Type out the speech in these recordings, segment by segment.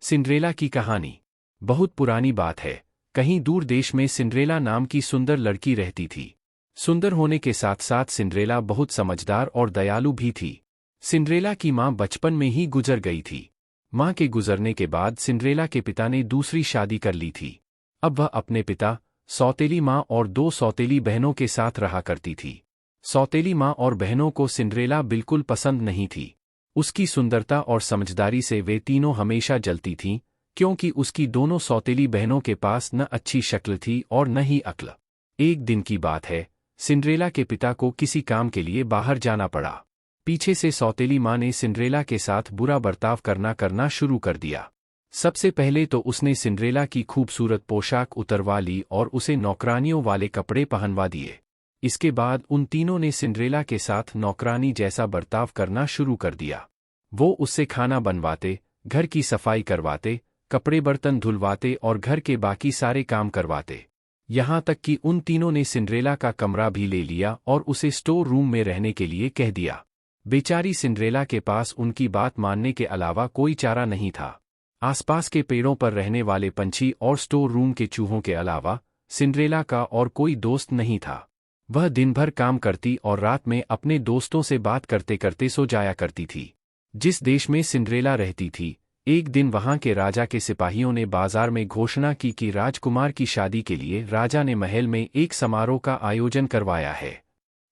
Cinderella की कहानी बहुत पुरानी बात है। कहीं दूर देश में सिंड्रेला नाम की सुंदर लड़की रहती थी। सुंदर होने के साथ साथ सिंड्रेला बहुत समझदार और दयालु भी थी। सिंड्रेला की मां बचपन में ही गुजर गई थी। मां के गुजरने के बाद सिंड्रेला के पिता ने दूसरी शादी कर ली थी। अब वह अपने पिता, सौतेली मां और 2 सौतेली बहनों के साथ रहा करती थी। सौतेली मां और बहनों को सिंड्रेला बिल्कुल पसंद नहीं थी। उसकी सुंदरता और समझदारी से वे तीनों हमेशा जलती थीं, क्योंकि उसकी दोनों सौतेली बहनों के पास न अच्छी शक्ल थी और न ही अक्ल। एक दिन की बात है, सिंड्रेला के पिता को किसी काम के लिए बाहर जाना पड़ा। पीछे से सौतेली मां ने सिंड्रेला के साथ बुरा बर्ताव करना शुरू कर दिया। सबसे पहले तो उसने सिंड्रेला की खूबसूरत पोशाक उतरवा ली और उसे नौकरानियों वाले कपड़े पहनवा दिए। इसके बाद उन तीनों ने सिंड्रेला के साथ नौकरानी जैसा बर्ताव करना शुरू कर दिया। वो उससे खाना बनवाते, घर की सफाई करवाते, कपड़े बर्तन धुलवाते और घर के बाकी सारे काम करवाते। यहाँ तक कि उन तीनों ने सिंड्रेला का कमरा भी ले लिया और उसे स्टोर रूम में रहने के लिए कह दिया। बेचारी सिंड्रेला के पास उनकी बात मानने के अलावा कोई चारा नहीं था। आसपास के पेड़ों पर रहने वाले पंछी और स्टोर रूम के चूहों के अलावा सिंड्रेला का और कोई दोस्त नहीं था। वह दिन भर काम करती और रात में अपने दोस्तों से बात करते करते सो जाया करती थी। जिस देश में सिंड्रेला रहती थी, एक दिन वहां के राजा के सिपाहियों ने बाजार में घोषणा की कि राजकुमार की शादी के लिए राजा ने महल में एक समारोह का आयोजन करवाया है।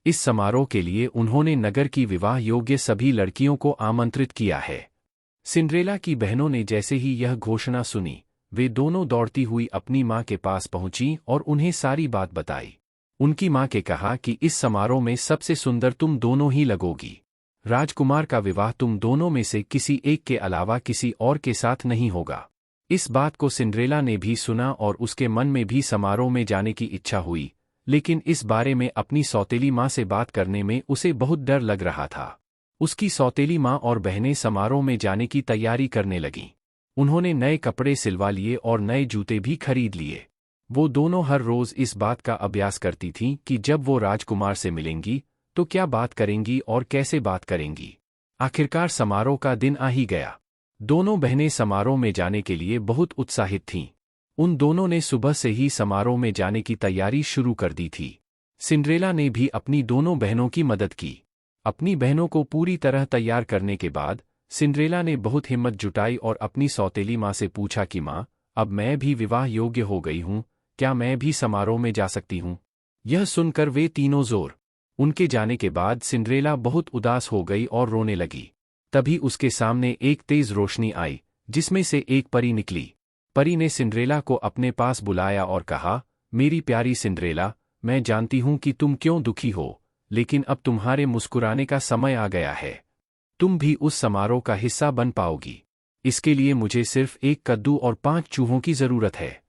इस समारोह के लिए उन्होंने नगर की विवाह योग्य सभी लड़कियों को आमंत्रित किया है। सिंड्रेला की बहनों ने जैसे ही यह घोषणा सुनी, वे दोनों दौड़ती हुई अपनी मां के पास पहुंची और उन्हें सारी बात बताई। उनकी मां के कहा कि इस समारोह में सबसे सुंदर तुम दोनों ही लगोगी। राजकुमार का विवाह तुम दोनों में से किसी एक के अलावा किसी और के साथ नहीं होगा। इस बात को सिंड्रेला ने भी सुना और उसके मन में भी समारोह में जाने की इच्छा हुई, लेकिन इस बारे में अपनी सौतेली मां से बात करने में उसे बहुत डर लग रहा था। उसकी सौतेली मां और बहनें समारोह में जाने की तैयारी करने लगीं। उन्होंने नए कपड़े सिलवा लिए और नए जूते भी खरीद लिए। वो दोनों हर रोज इस बात का अभ्यास करती थीं कि जब वो राजकुमार से मिलेंगी तो क्या बात करेंगी और कैसे बात करेंगी। आखिरकार समारोह का दिन आ ही गया। दोनों बहनें समारोह में जाने के लिए बहुत उत्साहित थीं। उन दोनों ने सुबह से ही समारोह में जाने की तैयारी शुरू कर दी थी। सिंड्रेला ने भी अपनी दोनों बहनों की मदद की। अपनी बहनों को पूरी तरह तैयार करने के बाद सिंड्रेला ने बहुत हिम्मत जुटाई और अपनी सौतेली मां से पूछा कि मां, अब मैं भी विवाह योग्य हो गई हूं, क्या मैं भी समारोह में जा सकती हूं? यह सुनकर वे तीनों जोर। उनके जाने के बाद सिंड्रेला बहुत उदास हो गई और रोने लगी। तभी उसके सामने एक तेज रोशनी आई, जिसमें से एक परी निकली। परी ने सिंड्रेला को अपने पास बुलाया और कहा, मेरी प्यारी सिंड्रेला, मैं जानती हूं कि तुम क्यों दुखी हो, लेकिन अब तुम्हारे मुस्कुराने का समय आ गया है। तुम भी उस समारोह का हिस्सा बन पाओगी। इसके लिए मुझे सिर्फ एक कद्दू और 5 चूहों की जरूरत है।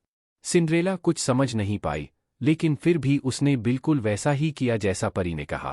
सिंड्रेला कुछ समझ नहीं पाई, लेकिन फिर भी उसने बिल्कुल वैसा ही किया जैसा परी ने कहा।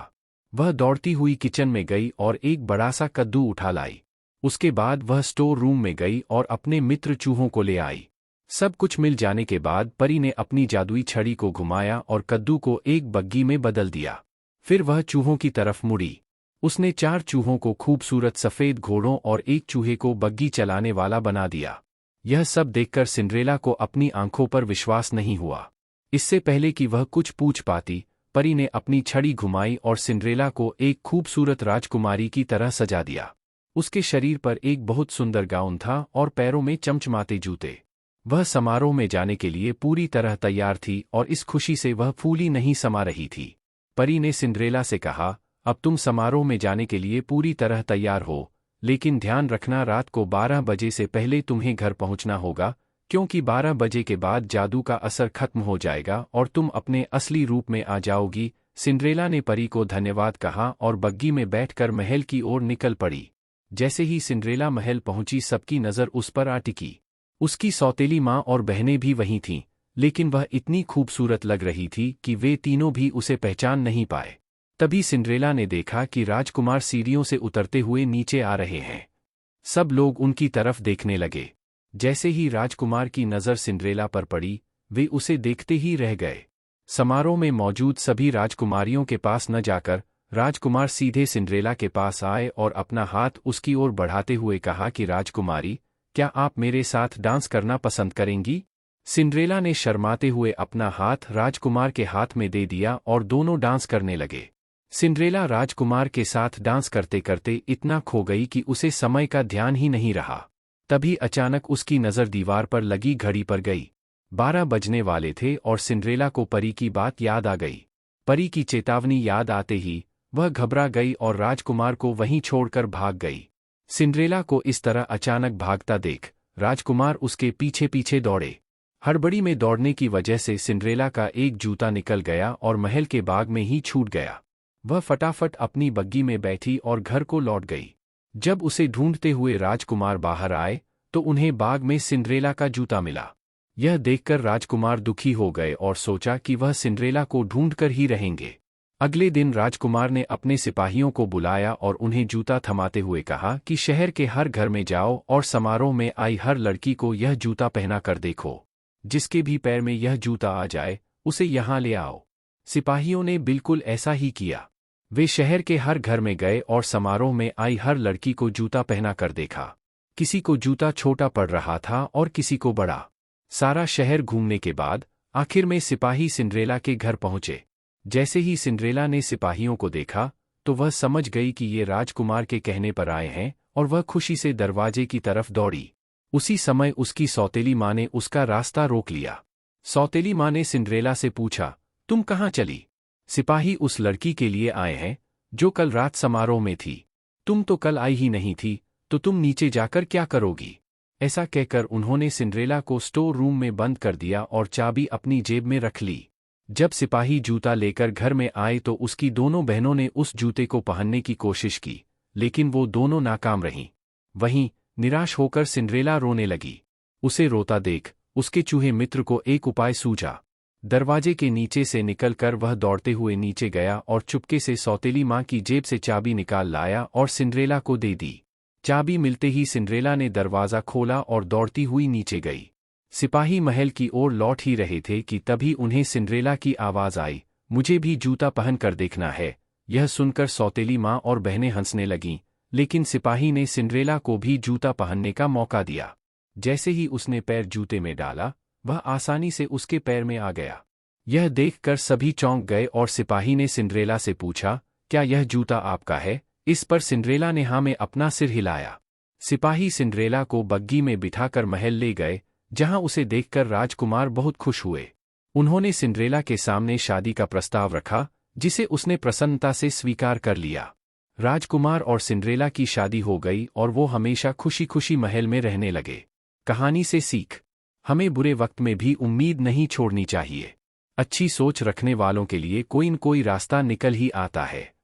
वह दौड़ती हुई किचन में गई और एक बड़ा सा कद्दू उठा लाई। उसके बाद वह स्टोर रूम में गई और अपने मित्र चूहों को ले आई। सब कुछ मिल जाने के बाद परी ने अपनी जादुई छड़ी को घुमाया और कद्दू को एक बग्गी में बदल दिया। फिर वह चूहों की तरफ मुड़ी। उसने 4 चूहों को खूबसूरत सफेद घोड़ों और एक चूहे को बग्गी चलाने वाला बना दिया। यह सब देखकर सिंड्रेला को अपनी आंखों पर विश्वास नहीं हुआ। इससे पहले कि वह कुछ पूछ पाती, परी ने अपनी छड़ी घुमाई और सिंड्रेला को एक खूबसूरत राजकुमारी की तरह सजा दिया। उसके शरीर पर एक बहुत सुंदर गाउन था और पैरों में चमचमाते जूते। वह समारोह में जाने के लिए पूरी तरह तैयार थी और इस खुशी से वह फूली नहीं समा रही थी। परी ने सिंड्रेला से कहा, अब तुम समारोह में जाने के लिए पूरी तरह तैयार हो, लेकिन ध्यान रखना रात को 12 बजे से पहले तुम्हें घर पहुंचना होगा, क्योंकि 12 बजे के बाद जादू का असर खत्म हो जाएगा और तुम अपने असली रूप में आ जाओगी। सिंड्रेला ने परी को धन्यवाद कहा और बग्गी में बैठकर महल की ओर निकल पड़ी। जैसे ही सिंड्रेला महल पहुंची, सबकी नजर उस पर आ टिकी। उसकी सौतेली मां और बहनें भी वहीं थीं, लेकिन वह इतनी खूबसूरत लग रही थी कि वे तीनों भी उसे पहचान नहीं पाए। तभी सिंड्रेला ने देखा कि राजकुमार सीढ़ियों से उतरते हुए नीचे आ रहे हैं। सब लोग उनकी तरफ देखने लगे। जैसे ही राजकुमार की नज़र सिंड्रेला पर पड़ी, वे उसे देखते ही रह गए। समारोह में मौजूद सभी राजकुमारियों के पास न जाकर राजकुमार सीधे सिंड्रेला के पास आए और अपना हाथ उसकी ओर बढ़ाते हुए कहा कि राजकुमारी, क्या आप मेरे साथ डांस करना पसंद करेंगी? सिंड्रेला ने शर्माते हुए अपना हाथ राजकुमार के हाथ में दे दिया और दोनों डांस करने लगे। सिंड्रेला राजकुमार के साथ डांस करते करते इतना खो गई कि उसे समय का ध्यान ही नहीं रहा। तभी अचानक उसकी नज़र दीवार पर लगी घड़ी पर गई। 12 बजने वाले थे और सिंड्रेला को परी की बात याद आ गई। परी की चेतावनी याद आते ही वह घबरा गई और राजकुमार को वहीं छोड़कर भाग गई। सिंड्रेला को इस तरह अचानक भागता देख राजकुमार उसके पीछे पीछे दौड़े। हड़बड़ी में दौड़ने की वजह से सिंड्रेला का एक जूता निकल गया और महल के बाग में ही छूट गया। वह फटाफट अपनी बग्गी में बैठी और घर को लौट गई। जब उसे ढूंढते हुए राजकुमार बाहर आए तो उन्हें बाग में सिंड्रेला का जूता मिला। यह देखकर राजकुमार दुखी हो गए और सोचा कि वह सिंड्रेला को ढूंढकर ही रहेंगे। अगले दिन राजकुमार ने अपने सिपाहियों को बुलाया और उन्हें जूता थमाते हुए कहा कि शहर के हर घर में जाओ और समारोह में आई हर लड़की को यह जूता पहना कर देखो। जिसके भी पैर में यह जूता आ जाए उसे यहाँ ले आओ। सिपाहियों ने बिल्कुल ऐसा ही किया। वे शहर के हर घर में गए और समारोह में आई हर लड़की को जूता पहना कर देखा। किसी को जूता छोटा पड़ रहा था और किसी को बड़ा। सारा शहर घूमने के बाद आखिर में सिपाही सिंड्रेला के घर पहुंचे। जैसे ही सिंड्रेला ने सिपाहियों को देखा तो वह समझ गई कि ये राजकुमार के कहने पर आए हैं और वह खुशी से दरवाजे की तरफ दौड़ी। उसी समय उसकी सौतेली माँ ने उसका रास्ता रोक लिया। सौतेली माँ ने सिंड्रेला से पूछा, तुम कहाँ चली? सिपाही उस लड़की के लिए आए हैं जो कल रात समारोह में थी। तुम तो कल आई ही नहीं थी, तो तुम नीचे जाकर क्या करोगी? ऐसा कहकर उन्होंने सिंड्रेला को स्टोर रूम में बंद कर दिया और चाबी अपनी जेब में रख ली। जब सिपाही जूता लेकर घर में आए तो उसकी दोनों बहनों ने उस जूते को पहनने की कोशिश की, लेकिन वो दोनों नाकाम रहीं। वहीं निराश होकर सिंड्रेला रोने लगी। उसे रोता देख उसके चूहे मित्र को एक उपाय सूझा। दरवाजे के नीचे से निकलकर वह दौड़ते हुए नीचे गया और चुपके से सौतेली माँ की जेब से चाबी निकाल लाया और सिंड्रेला को दे दी। चाबी मिलते ही सिंड्रेला ने दरवाज़ा खोला और दौड़ती हुई नीचे गई। सिपाही महल की ओर लौट ही रहे थे कि तभी उन्हें सिंड्रेला की आवाज़ आई, मुझे भी जूता पहन कर देखना है। यह सुनकर सौतेली माँ और बहनें हंसने लगीं, लेकिन सिपाही ने सिंड्रेला को भी जूता पहनने का मौका दिया। जैसे ही उसने पैर जूते में डाला वह आसानी से उसके पैर में आ गया। यह देखकर सभी चौंक गए और सिपाही ने सिंड्रेला से पूछा, क्या यह जूता आपका है? इस पर सिंड्रेला ने हाँ में अपना सिर हिलाया। सिपाही सिंड्रेला को बग्गी में बिठाकर महल ले गए, जहां उसे देखकर राजकुमार बहुत खुश हुए। उन्होंने सिंड्रेला के सामने शादी का प्रस्ताव रखा, जिसे उसने प्रसन्नता से स्वीकार कर लिया। राजकुमार और सिंड्रेला की शादी हो गई और वो हमेशा खुशी खुशी महल में रहने लगे। कहानी से सीख, हमें बुरे वक्त में भी उम्मीद नहीं छोड़नी चाहिए। अच्छी सोच रखने वालों के लिए कोई न कोई रास्ता निकल ही आता है।